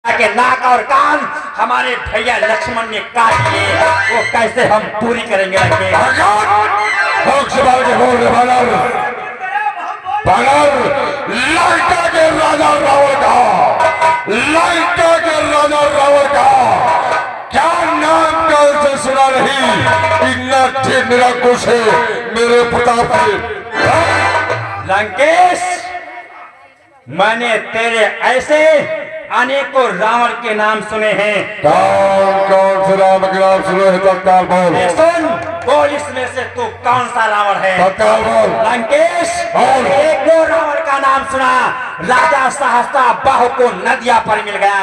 के नाक और कान हमारे भैया लक्ष्मण ने काट लिए, वो कैसे हम पूरी करेंगे? लंका के राजा रावण का, लंका के राजा रावण का क्या नाम कल से सुना नहीं? इतना ठीक निरंकुश है मेरे प्रताप से। लंकेश, मैंने तेरे ऐसे अनेकों रावण के नाम सुने हैं। कौन कौन से राम के नाम सुने हैं? तत्काल बोल। सुन, बोल, इसमें से तू कौन सा रावण है? तत्काल बोल। लंकेश, एक दो रावण का नाम सुना। राजा सहस्त्राबाहु को नदिया पर मिल गया।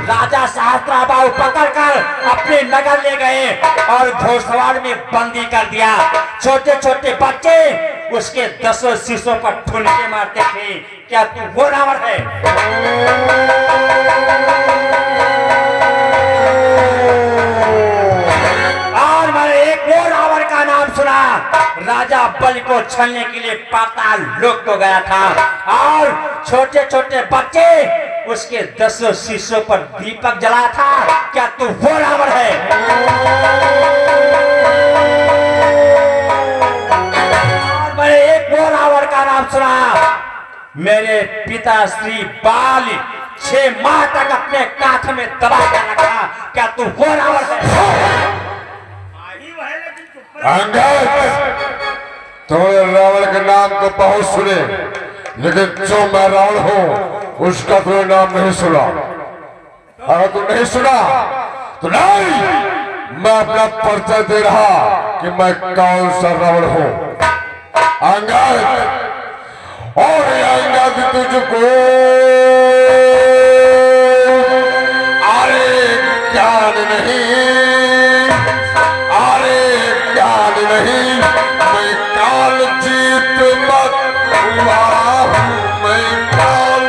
राजा सहस्त्राबाहु पकड़कर अपने नगर ले गए और घोड़सवार में बंदी कर दिया। छोटे छोटे बच्चे उसके 10 शीशों पर ठुनके मारते थे। क्या तू वो रावण है? और मैंने एक और रावण का नाम सुना। राजा बलि को छलने के लिए पाताल लोक को गया था और छोटे छोटे बच्चे उसके 10 शीशों पर दीपक जलाया था। क्या तू वो रावण है? और मैंने एक और रावण का नाम सुना। मेरे पिता श्री बाल 6 माह तक अपने काख में दबा कर रखा। क्या तू वो रावण है? तुम्हारे रावण के नाम तो बहुत सुने, लेकिन जो मैं रावण हूँ उसका कोई नाम नहीं सुना। अगर तू नहीं सुना तो नहीं, मैं अपना परिचय दे रहा कि मैं कौन सा रावण हूँ। अंगद, और अंगद तुझको अरे ज्ञान नहीं, अरे ज्ञान नहीं, मैं काल जीत मत हुआ हूँ, मैं काल।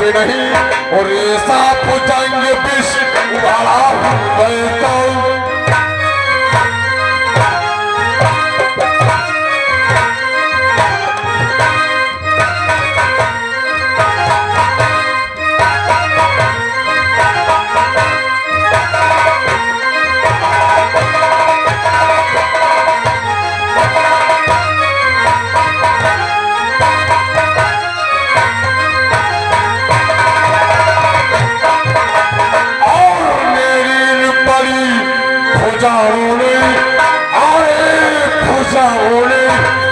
नहीं, और ऐसा पुजंग विष उबाला बैठो।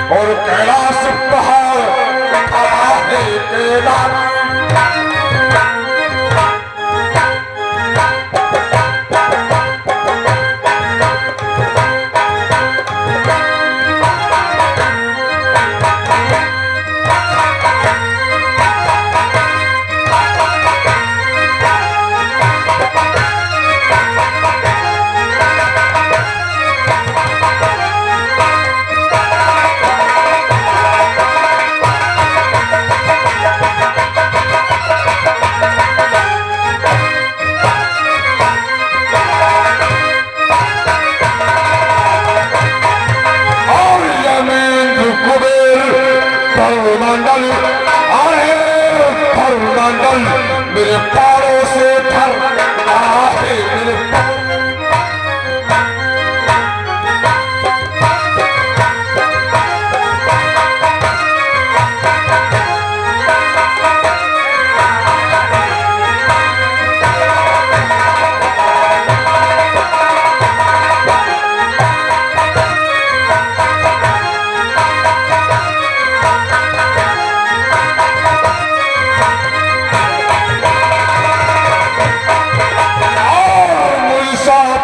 और कैलाश पहाड़ खड़ा है केदार।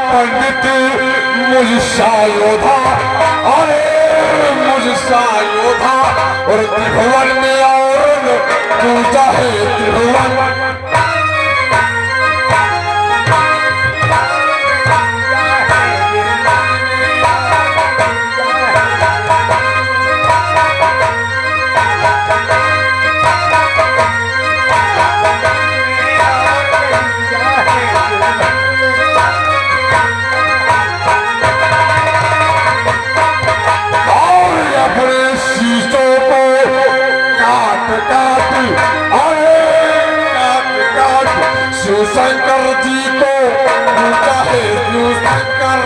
पंडित मुझसा योधा, अरे मुझसा योधा, और त्रिभुवन में और तू चाहे त्रिभुवन। शंकर जी को चाहे शिव शंकर,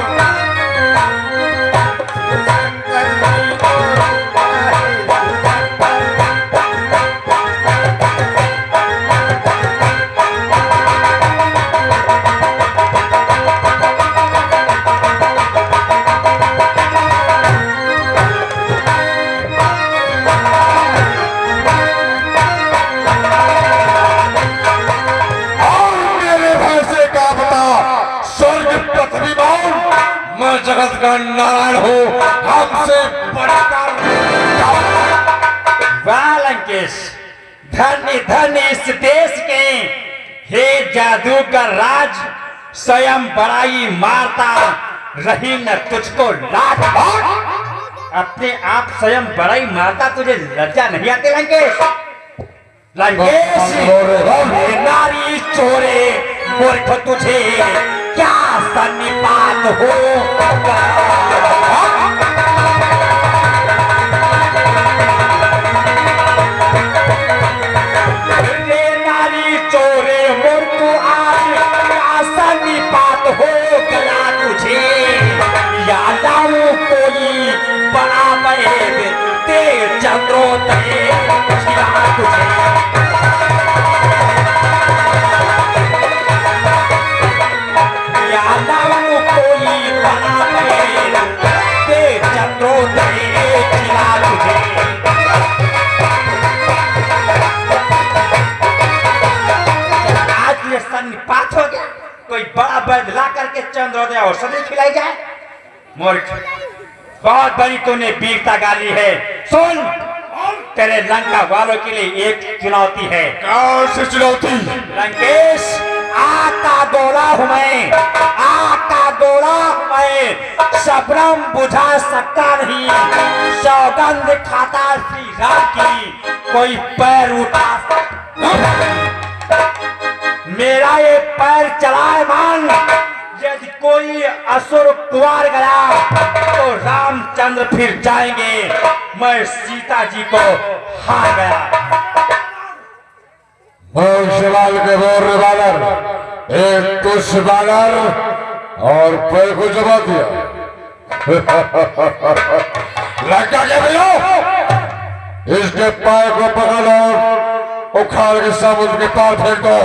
जगत का नारायण हो, हमसे बढ़कर। वाह लंकेश, धन्य धन्य इस देश के, हे जादूगर राज, स्वयं बड़ाई मारता रही न तुझको लाज। अपने आप स्वयं बड़ाई मारता, तुझे लज्जा नहीं आती लंकेश? लंकेश नारी चोरे मूर्ख, तुझे क्या सन्निपात हो? नारी चोरे मूर्ख, आज क्या सन्निपात हो गया तुझे? या लाऊं कोई बड़ा बैग ते चंद्रोदय खिला तुझे? सन्निपात हो गया, कोई बड़ा बैद ला करके चंद्रोदय औषधि खिलाई जाए? मूर्ख, बहुत बड़ी तूने वीरता गाली है। सुन, तेरे लंका वालों के लिए एक चुनौती है। कौन सी चुनौती? लंकेश, आग का गोला हूं मैं, आग का गोला हूं मैं, सबरम बुझा सकता नहीं, सौगंध खाता श्री राम की, कोई पैर उठा मेरा ये पैर चलाए मान। यदि कोई असुर कुंवर गया तो रामचंद्र फिर जाएंगे, मैं सीता जी को हार गया। शिवाल के बोर बानर, एक कुछ बानर और पैर को जमा दिया। लंका के भैया, इसके पैर को पकड़ और उखाड़ के समुद्र के पार फेंक दो।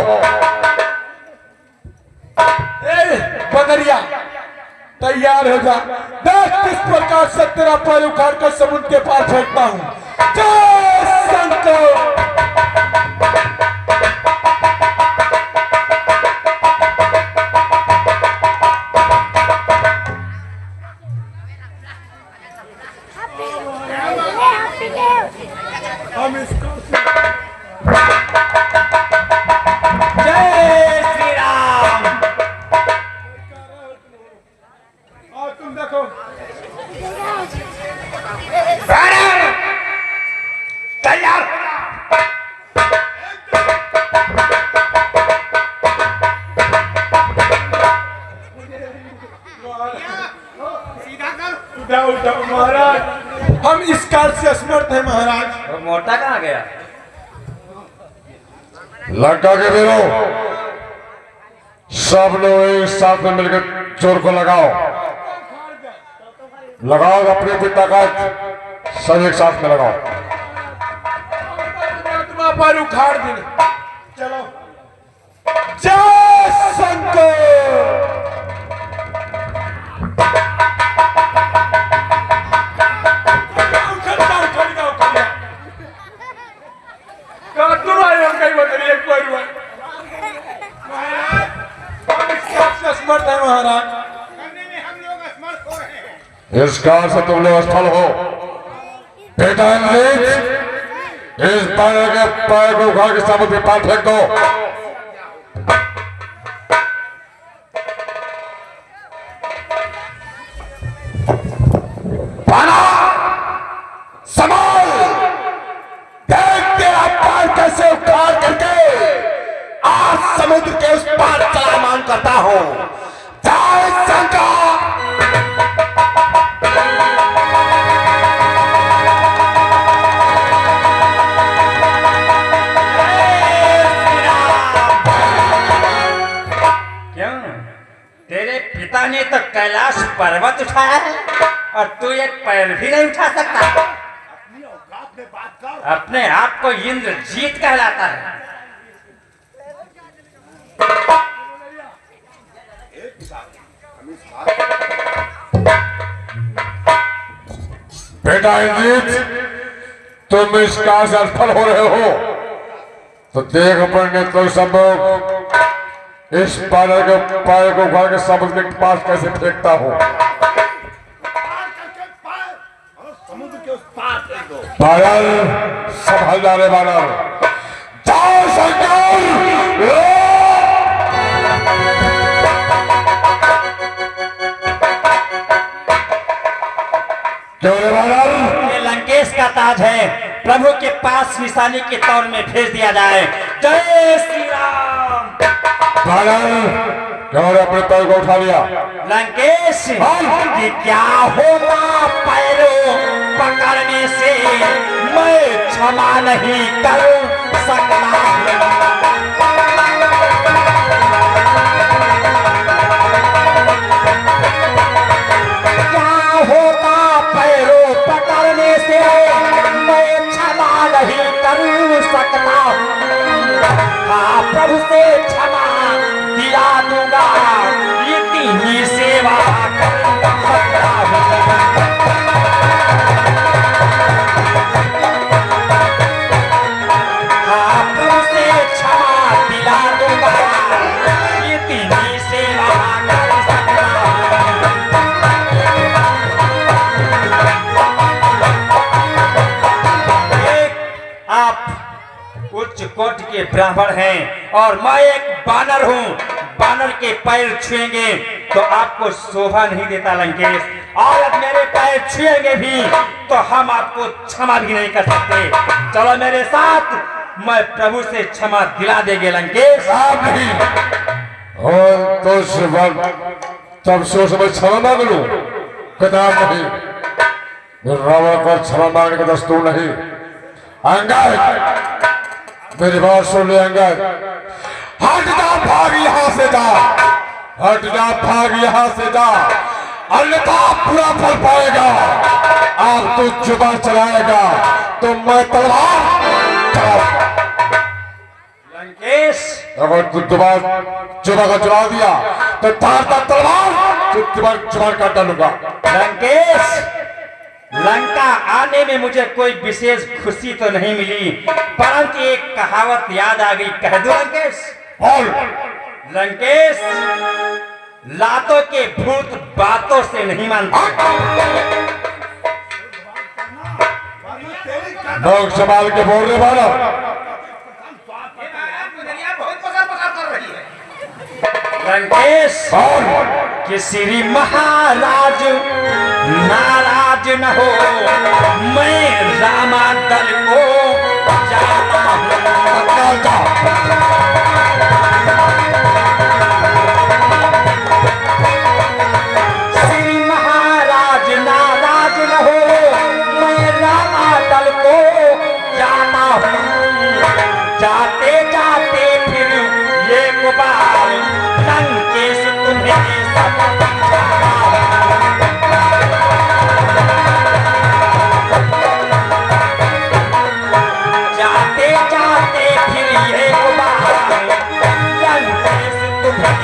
बदरिया तैयार हो जा, देख किस प्रकार से तेरा पैर उखाड़ कर समुद्र के पार फेंकता हूं। जय शंकर। महाराज, हम इस काल से असमर्थ हैं महाराज। और मोटा कहाँ गया? लंका के वीरों, सब लोग एक साथ में मिलकर चोर को लगाओ, लगाओ अपने पिता का, सब एक साथ में लगाओ। तुम्हारा पैर उखाड़ देंगे, चलो। जय शंकर। समर्थ है महाराज। इस कार से तुम लोग असफल हो। बेटा इंद्रजीत, इस बानर के पैर को उखाड़ के सामुद्र के पार फेंक दो। संभाल, देख तेरा पार कैसे उखाड़ करके आज समुद्र के उस पार चलामान करता हूं। जय शंकर। क्यों, तेरे पिता ने तो कैलाश पर्वत उठाया है और तू एक पैर भी नहीं उठा सकता। अपने आप को इंद्रजीत कहलाता है। बेटा इंद्रजीत, तुम इस कार से असफल हो रहे हो तो देख अपने तो सब लोग इस बानर के पैर को उखाड़ के समुद्र के पास कैसे फेंकता हूं। बानर, संभल जा रे बानर। जाओ शंकर। क्यों रे बानर? ये लंकेश का ताज है, प्रभु के पास निशानी के तौर में भेज दिया जाए। जय श्री राम। बानर, क्यों रे अपने पैर को उठा लिया? लंकेश, कि क्या होगा पैरों पकड़ने से मैं क्षमा नहीं कर सकता। क्या होता पैरों पकड़ने से मैं क्षमा नहीं कर सकता। हाँ, प्रभु से क्षमा दिला दूंगा, इतनी सेवा कर सकता हूं। हाँ, प्रभु से क्षमा दिला दूंगा, इतनी सेवा कर सकता हूं। आप उच्च कोटि के ब्राह्मण हैं और मैं एक बानर हूं। बानर के पैर छुएंगे तो आपको शोभा नहीं देता लंकेश, और अब मेरे पैर छुएंगे भी तो हम आपको क्षमा भी नहीं कर सकते। चलो मेरे साथ, मैं प्रभु से क्षमा दिला देंगे लंकेश। आप नहीं, और तो तब सोच में क्षमा मांग लू। किताब नहीं, रावण को क्षमा मांगने का दस्तूर नहीं। अंगद, मेरी बात सुन ले अंगद। हट जा, भाग यहां से जा। हट जा, भाग यहां से जा, अन्यथा बुरा फल पाएगा। आप तू जुबान चलाएगा तो मैं तलवार चलाऊंगा। लंकेश, अगर तू जुबान का जवाब दिया तो धारता तलवार जुबान काट डालूंगा। लंकेश, लंका आने में मुझे कोई विशेष खुशी तो नहीं मिली, परंतु एक कहावत याद आ गई। कह दो लंकेश? बोल। लंकेश, लातों के भूत बातों से नहीं मानते। लोग संभाल के बोल रहे वाला। लंकेश, कि श्री महाराज नाराज न हो, मैं रामा दल को जाता हूं। श्री महाराज नाराज न हो, मैं रामा दल को जाता हूं। जाते जाते फिर एक बार लंकेश तुम्हें सब जाते जाते फिर एक बार लंकेश तुम्हें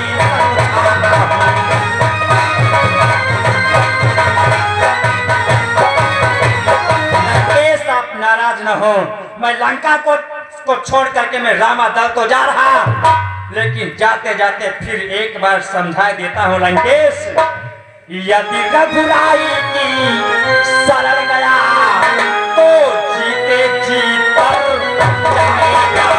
लंकेश, आप नाराज न हो। मैं लंका को छोड़ करके मैं रामा दल तो जा रहा, लेकिन जाते जाते फिर एक बार समझा देता हूं लंकेश। यदि रघुराई की शरण गया तो जीते जी पर जाएगा।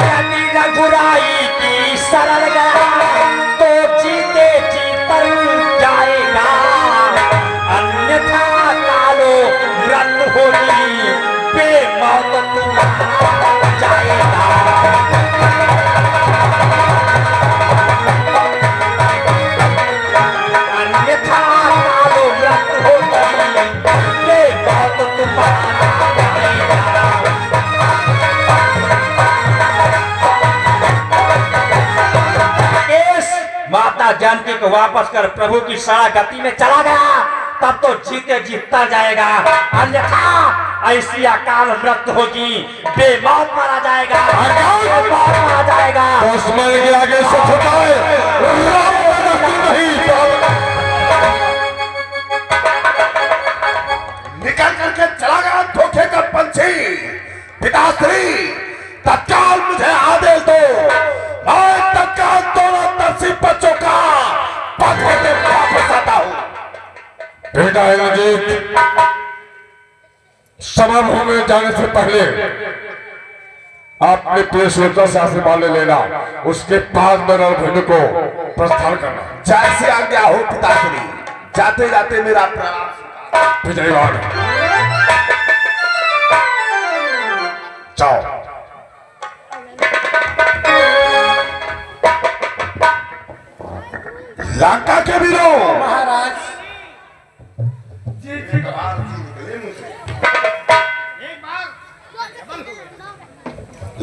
यदि रघुराई की शरण गया तो जीते जी पर जाएगा, अन्यथा कालो मृत होगी बेमौत तुम्हारा जाएगा। अन्यथा कालो मृत होगी बेमौत तुम्हारा जाएगा। माता जानकी को वापस कर प्रभु की शरण गति में चला गया, तब तो जीते जीतता जाएगा, अन्यथा ऐसी अकाल मृत्यु होगी, बेमौत मारा जाएगा, बेमौत मारा जाएगा। दुश्मन के आगे से झुकाए नहीं निकल करके चला गया धोखे का पंछी। पिताश्री तत्काल मुझे आदेश दो, मैं तत्काल दोनों तरसी बच्चों का पद होते वापस आता हूं। बेटा इंद्रजीत, समरभूमि में जाने से पहले आपने प्रिय सुरक्षा से आशीर्वाद ले लेना, उसके बाद में रणभूमि को प्रस्थान करना। जैसे आज्ञा हो पिताश्री, जाते जाते मेरा प्रणाम। विजयवान जाओ। लंका के वीरों, महाराज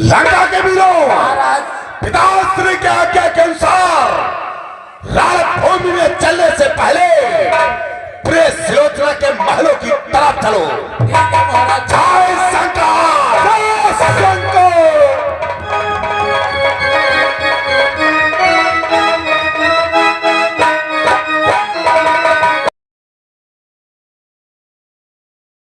लंका के वीरों, महाराज पिताश्री के आज्ञा के अनुसार रणभूमि में चलने से पहले प्रिय सुलोचना के महलों की तरफ चलो। महाराज जय